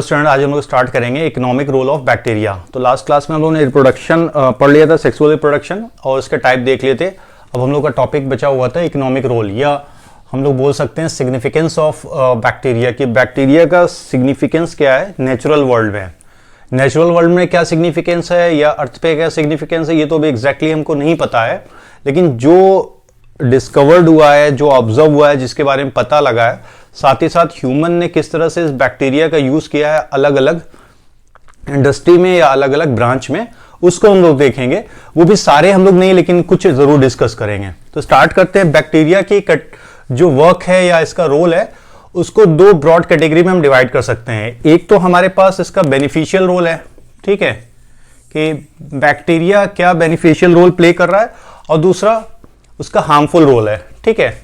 Student आज हम लोग स्टार्ट करेंगे इकोनॉमिक रोल ऑफ बैक्टीरिया। तो लास्ट क्लास में हम लोगों ने रिप्रोडक्शन पढ़ लिया था, सेक्सुअल रिप्रोडक्शन, और उसके टाइप देख लिए थे। अब हम लोग का टॉपिक बचा हुआ था इकोनॉमिक रोल, या हम लोग बोल सकते हैं सिग्निफिकेंस ऑफ बैक्टीरिया, कि बैक्टीरिया का सिग्निफिकेंस क्या है नेचुरल वर्ल्ड में। नेचुरल वर्ल्ड में क्या सिग्निफिकेंस है या अर्थ पे क्या सिग्निफिकेंस है, ये तो अभी एग्जैक्टली हमको नहीं पता है, लेकिन जो डिस्कवर्ड हुआ है, जो ऑब्जर्व हुआ है, जिसके बारे में पता लगा है, साथ ही साथ ह्यूमन ने किस तरह से इस बैक्टीरिया का यूज किया है अलग अलग इंडस्ट्री में या अलग अलग ब्रांच में, उसको हम लोग देखेंगे। वो भी सारे हम लोग नहीं, लेकिन कुछ जरूर डिस्कस करेंगे। तो स्टार्ट करते हैं। बैक्टीरिया की जो वर्क है या इसका रोल है, उसको दो ब्रॉड कैटेगरी में हम डिवाइड कर सकते हैं। एक तो हमारे पास इसका बेनिफिशियल रोल है, ठीक है, कि बैक्टीरिया क्या बेनिफिशियल रोल प्ले कर रहा है, और दूसरा उसका हार्मफुल रोल है, ठीक है।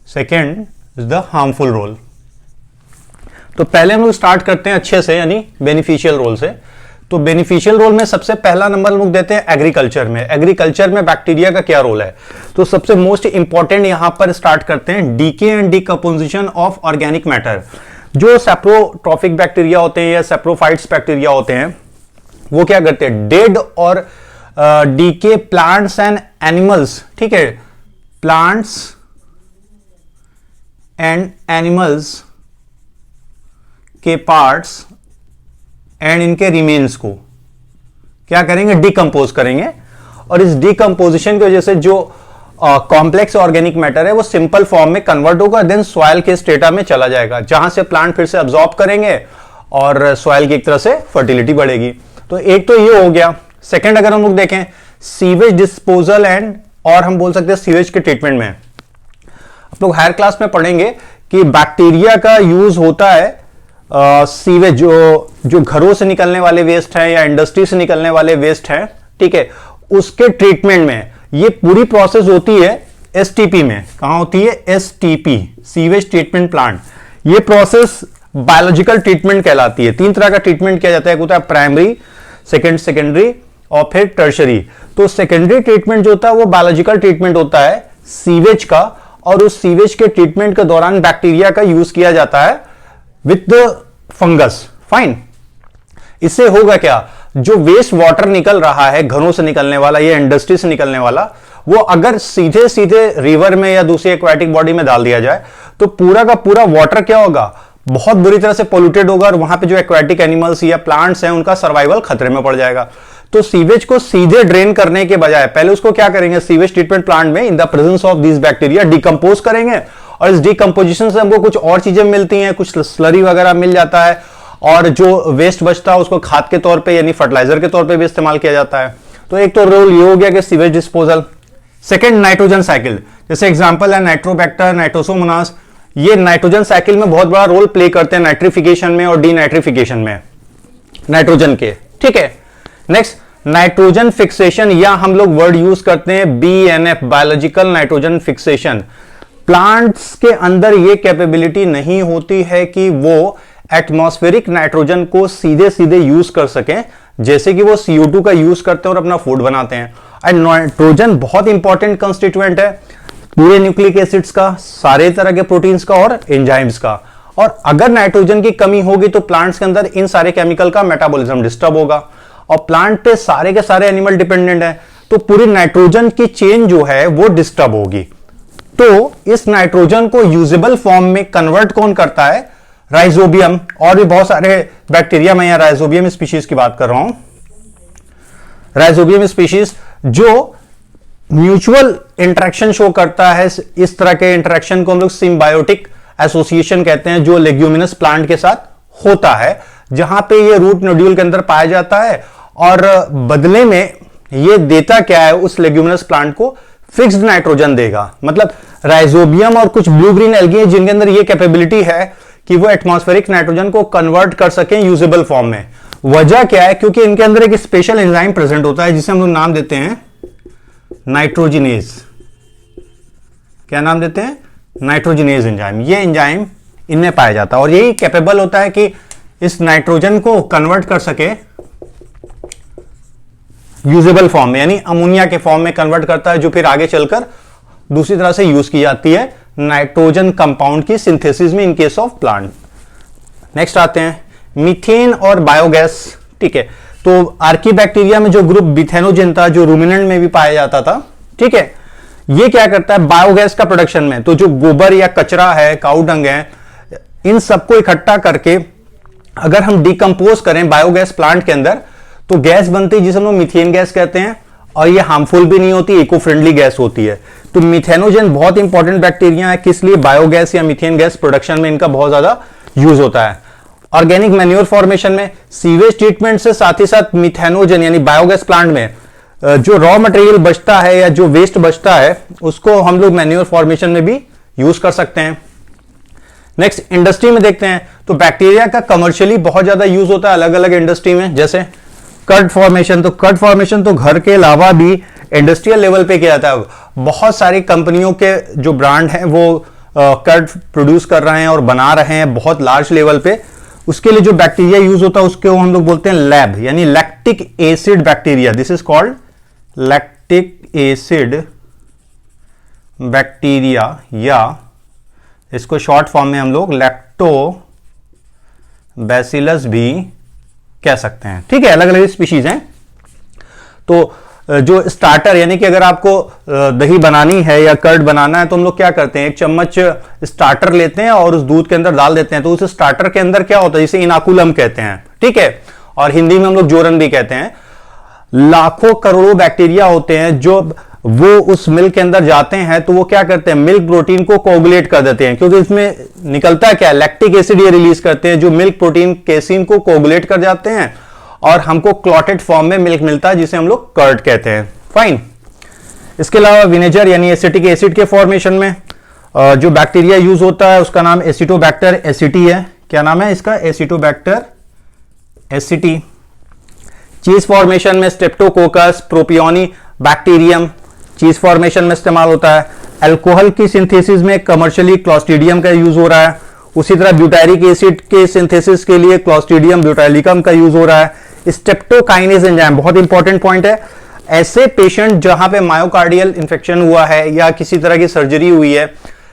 Second is the harmful role. तो पहले हम लोग स्टार्ट करते हैं अच्छे से, यानी बेनिफिशियल रोल से। तो बेनिफिशियल रोल में सबसे पहला नंबर हम लोग देते हैं एग्रीकल्चर में। एग्रीकल्चर में बैक्टीरिया का क्या रोल है, तो सबसे मोस्ट इंपॉर्टेंट यहां पर स्टार्ट करते हैं decay and decomposition of organic matter. जो सेप्रोट्रॉफिक बैक्टीरिया होते हैं या सेप्रोफाइट्स बैक्टीरिया होते हैं, वो क्या करते हैं, डेड और डीके प्लांट्स एंड एनिमल्स, ठीक है, प्लांट्स एंड एनिमल्स के पार्ट्स एंड इनके रिमेन्स को क्या करेंगे, डिकम्पोज करेंगे। और इस डिकम्पोजिशन की वजह से जो कॉम्प्लेक्स ऑर्गेनिक मैटर है वो सिंपल फॉर्म में कन्वर्ट होगा, देन सॉइल के स्टेटा में चला जाएगा, जहां से प्लांट फिर से अब्सॉर्ब करेंगे और सॉइल की एक तरह से फर्टिलिटी बढ़ेगी। तो एक तो ये हो गया। सेकेंड, अगर हम लोग देखें सीवेज डिस्पोजल एंड, और हम बोल सकते हैं सीवेज के ट्रीटमेंट में, आप लोग हायर क्लास में पढ़ेंगे कि बैक्टीरिया का यूज होता है सीवेज, जो घरों से निकलने वाले वेस्ट हैं या इंडस्ट्री से निकलने वाले वेस्ट हैं, ठीक है, उसके ट्रीटमेंट में। ये पूरी प्रोसेस होती है एसटीपी में। कहां होती है, एसटीपी, सीवेज ट्रीटमेंट प्लांट। ये प्रोसेस बायोलॉजिकल ट्रीटमेंट कहलाती है। तीन तरह का ट्रीटमेंट किया जाता है, एक होता है प्राइमरी, सेकेंडरी और फिर टर्शरी। तो सेकेंडरी ट्रीटमेंट जो होता है वो बायोलॉजिकल ट्रीटमेंट होता है सीवेज का, और उस सीवेज के ट्रीटमेंट के दौरान बैक्टीरिया का यूज किया जाता है विद फंगस। फाइन। इससे होगा क्या, जो वेस्ट वाटर निकल रहा है घरों से निकलने वाला या इंडस्ट्री से निकलने वाला, वो अगर सीधे सीधे रिवर में या दूसरी एक्वाटिक बॉडी में डाल दिया जाए तो पूरा का पूरा वाटर क्या होगा, बहुत बुरी तरह से पोल्यूटेड होगा, और वहां पे जो एक्वाटिक एनिमल्स या प्लांट्स हैं उनका सर्वाइवल खतरे में पड़ जाएगा। तो सीवेज को सीधे ड्रेन करने के बजाय पहले उसको क्या करेंगे, सीवेज ट्रीटमेंट प्लांट में in the presence of this bacteria decompose करेंगे, और इस डिकम्पोजिशन से हमको कुछ और चीजें मिलती हैं, कुछ स्लरी वगैरह मिल जाता है, और जो वेस्ट बचता है उसको खाद के तौर पे यानी फर्टिलाइजर के तौर पे भी इस्तेमाल किया जाता है। तो एक तो रोल ये हो गया कि sewage disposal. Second, nitrogen cycle. जैसे एग्जाम्पल है नाइट्रोबैक्टर, नाइट्रोसोमोनास। ये नाइट्रोजन साइकिल में बहुत बड़ा रोल प्ले करते हैं नाइट्रिफिकेशन में और डीनाइट्रिफिकेशन में नाइट्रोजन के, ठीक है। नेक्स्ट, नाइट्रोजन फिक्सेशन, या हम लोग वर्ड यूज करते हैं BNF, biological nitrogen fixation. Plants के अंदर ये कैपेबिलिटी नहीं होती है कि वो एटमॉस्फेरिक नाइट्रोजन को सीधे सीधे यूज कर सकें, जैसे कि वो CO2 का यूज करते हैं और अपना फूड बनाते हैं। एंड नाइट्रोजन बहुत इंपॉर्टेंट कंस्टिट्यूएंट है पूरे न्यूक्लिक एसिड्स का, सारे तरह के प्रोटीन्स का और एंजाइम्स का। और अगर नाइट्रोजन की कमी होगी तो प्लांट्स के अंदर इन सारे केमिकल का मेटाबॉलिज्म डिस्टर्ब होगा, और प्लांट पे सारे के सारे एनिमल डिपेंडेंट है, तो पूरी नाइट्रोजन की चेन जो है वो डिस्टर्ब होगी। तो इस नाइट्रोजन को यूजेबल फॉर्म में कन्वर्ट कौन करता है, राइजोबियम, और भी बहुत सारे बैक्टीरिया। मैं यहां राइजोबियम स्पीशीज की बात कर रहा हूं। राइजोबियम स्पीशीज जो म्यूचुअल इंटरेक्शन शो करता है, इस तरह के इंटरेक्शन को हम लोग सिम्बायोटिक एसोसिएशन कहते हैं, जो लेग्यूमिनस प्लांट के साथ होता है, जहां पे ये रूट नोड्यूल के अंदर पाया जाता है, और बदले में ये देता क्या है, उस लेग्यूमिनस प्लांट को फिक्स्ड नाइट्रोजन देगा। मतलब राइजोबियम और कुछ ब्लू ग्रीन एल्गी हैं जिनके अंदर ये कैपेबिलिटी है कि वो एटमॉस्फेरिक नाइट्रोजन को कन्वर्ट कर सकें यूजेबल फॉर्म में। वजह क्या है, क्योंकि इनके अंदर एक स्पेशल एंजाइम प्रेजेंट होता है जिसे हम लोग नाम देते हैं नाइट्रोजिनेज। क्या नाम देते हैं, नाइट्रोजिनेज एंजाइम। ये एंजाइम इनमें पाया जाता है, और यही कैपेबल होता है कि इस नाइट्रोजन को कन्वर्ट कर सके यूजेबल फॉर्म में, यानी अमोनिया के फॉर्म में कन्वर्ट करता है, जो फिर आगे चलकर दूसरी तरह से यूज की जाती है नाइट्रोजन कंपाउंड की सिंथेसिस में in case of plant. Next आते हैं मीथेन और बायोगैस, ठीक है। तो आर्कीबैक्टीरिया में जो ग्रुप बिथेनोजेन था, जो रूमिनेंट में भी पाया जाता था, ठीक है, ये क्या करता है बायोगैस का प्रोडक्शन में, तो जो गोबर या कचरा है, काऊ डंग है, इन सबको इकट्ठा करके अगर हम डिकम्पोज करें बायोगैस प्लांट के अंदर, तो गैस बनती है जिसे हम लोग मीथेन गैस कहते हैं, और ये हार्मफुल भी नहीं होती, इको फ्रेंडली गैस होती है। तो मिथेनोजेन बहुत इंपॉर्टेंट बैक्टीरिया है, किस लिए, बायोगैस या मीथेन गैस प्रोडक्शन में इनका बहुत ज्यादा यूज होता है। ऑर्गेनिक मैन्योर फॉर्मेशन में, सीवेज ट्रीटमेंट से साथ ही साथ मिथेनोजेन यानी बायोगैस प्लांट में जो रॉ मटेरियल बचता है या जो वेस्ट बचता है, उसको हम लोग मैन्योर फॉर्मेशन में भी यूज कर सकते हैं। नेक्स्ट इंडस्ट्री में देखते हैं, तो बैक्टीरिया का कमर्शियली बहुत ज्यादा यूज होता है अलग अलग इंडस्ट्री में, जैसे कर्ड फॉर्मेशन। तो कर्ड फॉर्मेशन तो घर के अलावा भी इंडस्ट्रियल लेवल पे किया जाता है। बहुत सारी कंपनियों के जो ब्रांड हैं वो कर्ड प्रोड्यूस कर रहे हैं और बना रहे हैं बहुत लार्ज लेवल पे। उसके लिए जो बैक्टीरिया यूज होता है उसको हम लोग बोलते हैं लैब, यानी lactic acid bacteria. This is called lactic acid bacteria, या इसको शॉर्ट फॉर्म में हम लोग लैक्टोबैसिलस भी कह सकते हैं, ठीक है। अलग अलग स्पीशीज हैं। तो जो स्टार्टर, यानी कि अगर आपको दही बनानी है या कर्ड बनाना है, तो हम लोग क्या करते हैं, एक चम्मच स्टार्टर लेते हैं और उस दूध के अंदर डाल देते हैं। तो उस स्टार्टर के अंदर क्या होता है, जिसे इनाकुलम कहते हैं, ठीक है, और हिंदी में हम लोग जोरन भी कहते हैं। लाखों करोड़ों बैक्टीरिया होते हैं जो वो उस मिल्क के अंदर जाते हैं, तो वो क्या करते हैं, मिल्क प्रोटीन को कोगुलेट कर देते हैं, क्योंकि इसमें निकलता है क्या, लैक्टिक एसिड ये रिलीज करते हैं, जो मिल्क प्रोटीन केसिन को कोगुलेट कर जाते हैं और हमको क्लॉटेड फॉर्म में मिल्क मिलता है, जिसे हम लोग कर्ड कहते हैं। फाइन। इसके अलावा विनेगर यानी एसिटिक एसिड के फॉर्मेशन में जो बैक्टीरिया यूज होता है उसका नाम एसिटोबैक्टर एसिटी है। क्या नाम है इसका, एसिटोबैक्टर एसिटी। चीज फॉर्मेशन में स्ट्रेप्टोकोकस प्रोपियोनी बैक्टीरियम चीज फॉर्मेशन में इस्तेमाल होता है। अल्कोहल की सिंथेसिस में कमर्शियली क्लॉस्ट्रीडियम का यूज हो रहा है। उसी तरह ब्यूटारिक एसिड के सिंथेसिस के लिए क्लॉस्ट्रीडियम ब्यूटाइलिकम का यूज हो रहा है। स्ट्रेप्टोकाइनेज एंजाइम बहुत इंपॉर्टेंट पॉइंट है। ऐसे पेशेंट जहां पे मायोकार्डियल इंफेक्शन हुआ है या किसी तरह की सर्जरी हुई है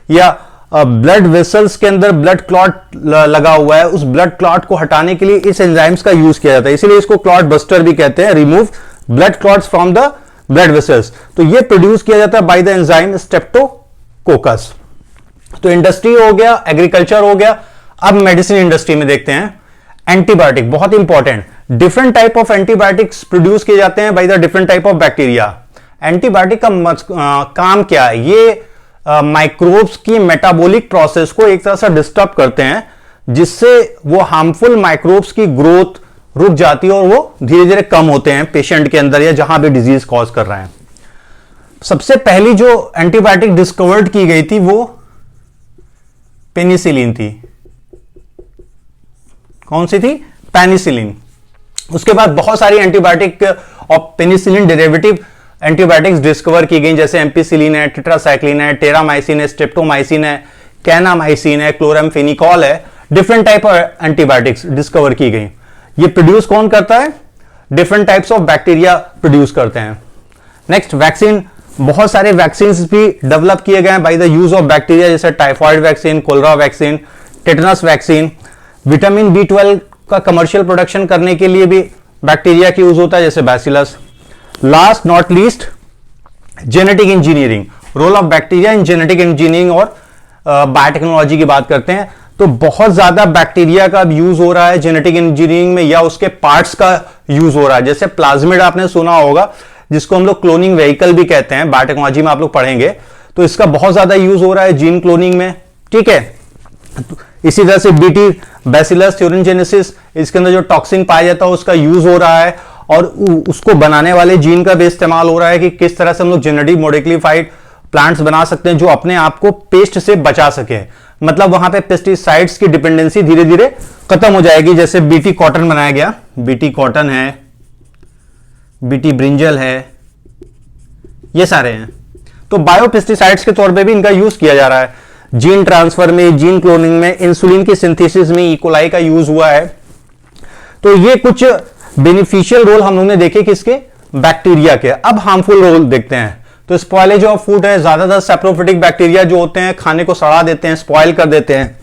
या ब्लड वेसल्स के अंदर ब्लड क्लॉट लगा हुआ है, उस ब्लड क्लॉट को हटाने के लिए इस एंजाइम्स का यूज किया जाता है, इसीलिए इसको क्लॉट बस्टर भी कहते हैं। Remove blood clots from the blood vessels, तो ये प्रोड्यूस किया जाता है बाय द एंजाइम स्ट्रेप्टोकोकस। तो इंडस्ट्री हो गया, एग्रीकल्चर हो गया। अब मेडिसिन इंडस्ट्री में देखते हैं। एंटीबायोटिक बहुत important, different type of antibiotics produce किए जाते हैं by the different type of bacteria. Antibiotic का काम क्या है, ये माइक्रोब्स की मेटाबॉलिक प्रोसेस को एक तरह से डिस्टर्ब करते हैं, जिससे वो हार्मफुल माइक्रोब्स की ग्रोथ रुक जाती है और वो धीरे धीरे कम होते हैं पेशेंट के अंदर या जहां भी डिजीज कॉज कर रहे हैं। सबसे पहली जो एंटीबायोटिक डिस्कवर्ड की गई थी वो पेनिसिलिन थी। कौन सी थी, पेनिसिलिन। उसके बाद बहुत सारी एंटीबायोटिक और पेनिसिलिन डेरिवेटिव एंटीबायोटिक्स डिस्कवर की गई, जैसे एम्पिसिलिन है, टेट्रासाइक्लिन है, टेरामाइसिन है, स्ट्रेप्टोमाइसिन है, कैनामाइसिन है, क्लोरामफेनिकॉल है। Different type of antibiotics discover की गई। ये प्रोड्यूस कौन करता है, different types of bacteria produce करते हैं। नेक्स्ट वैक्सीन, बहुत सारे वैक्सीन भी डेवलप किए गए हैं by the use of bacteria, जैसे typhoid vaccine, cholera vaccine, tetanus vaccine. Vitamin B12 का कमर्शियल प्रोडक्शन करने के लिए भी बैक्टीरिया की यूज होता है, जैसे bacillus. Last not least genetic engineering, role of bacteria in genetic engineering और बायोटेक्नोलॉजी की बात करते हैं, तो बहुत ज्यादा बैक्टीरिया का यूज हो रहा है जेनेटिक इंजीनियरिंग में, या उसके पार्ट्स का यूज हो रहा है। जैसे प्लाज्मिड आपने सुना होगा, जिसको हम लोग क्लोनिंग व्हीकल भी कहते हैं, बायोटेक्नोलॉजी में आप लोग पढ़ेंगे, तो इसका बहुत ज्यादा यूज हो रहा है जीन क्लोनिंग में, ठीक है। इसी तरह से बीटी बैसिलस थ्योरिनजेनेसिस, इसके अंदर जो टॉक्सिन पाया जाता है उसका यूज हो रहा है, और उसको बनाने वाले जीन का भी इस्तेमाल हो रहा है कि किस तरह से हम लोग जेनेटिक मॉडिफाइड प्लांट्स बना सकते हैं जो अपने आप को पेस्ट से बचा सके। मतलब वहां पे पेस्टिसाइड्स की डिपेंडेंसी धीरे धीरे खत्म हो जाएगी। जैसे बीटी कॉटन बनाया गया, बीटी कॉटन है, बीटी ब्रिंजल है, ये सारे हैं। तो बायोपेस्टिसाइड्स के तौर पे भी इनका यूज किया जा रहा है। जीन ट्रांसफर में, जीन क्लोनिंग में, इंसुलिन की सिंथेसिस में इकोलाई का यूज हुआ है। तो ये कुछ बेनिफिशियल रोल हम लोगों ने देखे किसके, बैक्टीरिया के। अब हार्मफुल रोल देखते हैं। तो स्पॉयलेज ऑफ फूड है, ज्यादातर सैप्रोफिटिक बैक्टीरिया जो होते हैं खाने को सड़ा देते हैं, स्पॉयल कर देते हैं।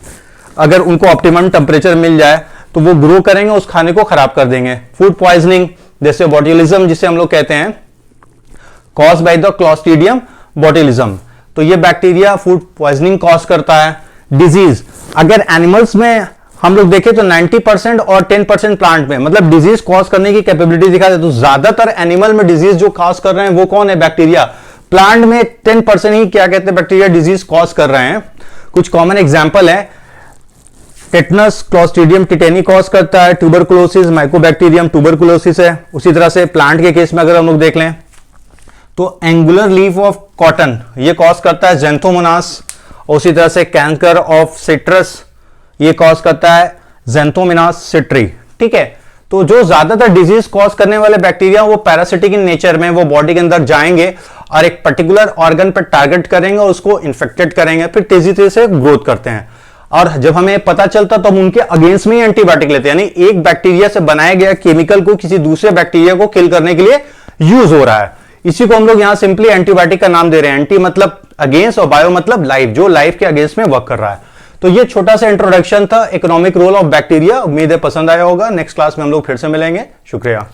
अगर उनको ऑप्टिमम टेम्परेचर मिल जाए तो वो ग्रो करेंगे, उस खाने को खराब कर देंगे। फूड पॉइजनिंग जैसे बोट्यूलिज्म जिसे हम लोग कहते हैं, कॉज बाय द क्लॉस्ट्रीडियम बोट्यूलिज्म, तो ये बैक्टीरिया फूड पॉइजनिंग कॉज करता है। डिजीज, अगर एनिमल्स में हम लोग देखें तो 90% और 10% प्लांट में, मतलब डिजीज कॉज करने की कैपेबिलिटी दिखाते हैं। तो ज्यादातर एनिमल में डिजीज जो कॉज कर रहे हैं वो कौन है? बैक्टीरिया। प्लांट में 10% ही क्या कहते हैं बैक्टीरिया डिजीज कॉज कर रहे हैं। कुछ कॉमन एग्जांपल है, टेटनस क्लॉस्ट्रीडियम टिटेनी कॉज करता है, ट्यूबरकुलोसिस माइकोबैक्टीरियम ट्यूबरकुलोसिस है। उसी तरह से प्लांट के केस में अगर हम लोग देख लें तो एंगुलर लीफ ऑफ कॉटन ये कॉज करता है ज़ैंथोमोनास। उसी तरह से कैंकर ऑफ सिट्रस ये कॉज करता है ज़ैंथोमोनास सिट्री। ठीक है, तो जो ज्यादातर डिजीज कॉज करने वाले बैक्टीरिया वो पैरासिटिक इन नेचर में, वो बॉडी के अंदर जाएंगे और एक पर्टिकुलर ऑर्गन पर टारगेट करेंगे और उसको इन्फेक्टेड करेंगे, फिर तेजी से ग्रोथ करते हैं। और जब हमें पता चलता तो हम उनके अगेंस्ट में ही एंटीबायोटिक लेते हैं, यानी एक बैक्टीरिया से बनाया गया केमिकल को किसी दूसरे बैक्टीरिया को किल करने के लिए यूज हो रहा है। इसी को हम लोग यहां सिंपली एंटीबायोटिक का नाम दे रहे हैं। एंटी मतलब अगेंस्ट और बायो मतलब लाइफ, जो लाइफ के अगेंस्ट में वर्क कर रहा है। तो ये छोटा सा इंट्रोडक्शन था इकोनॉमिक रोल ऑफ बैक्टीरिया। उम्मीद है पसंद आया होगा। नेक्स्ट क्लास में हम लोग फिर से मिलेंगे। शुक्रिया।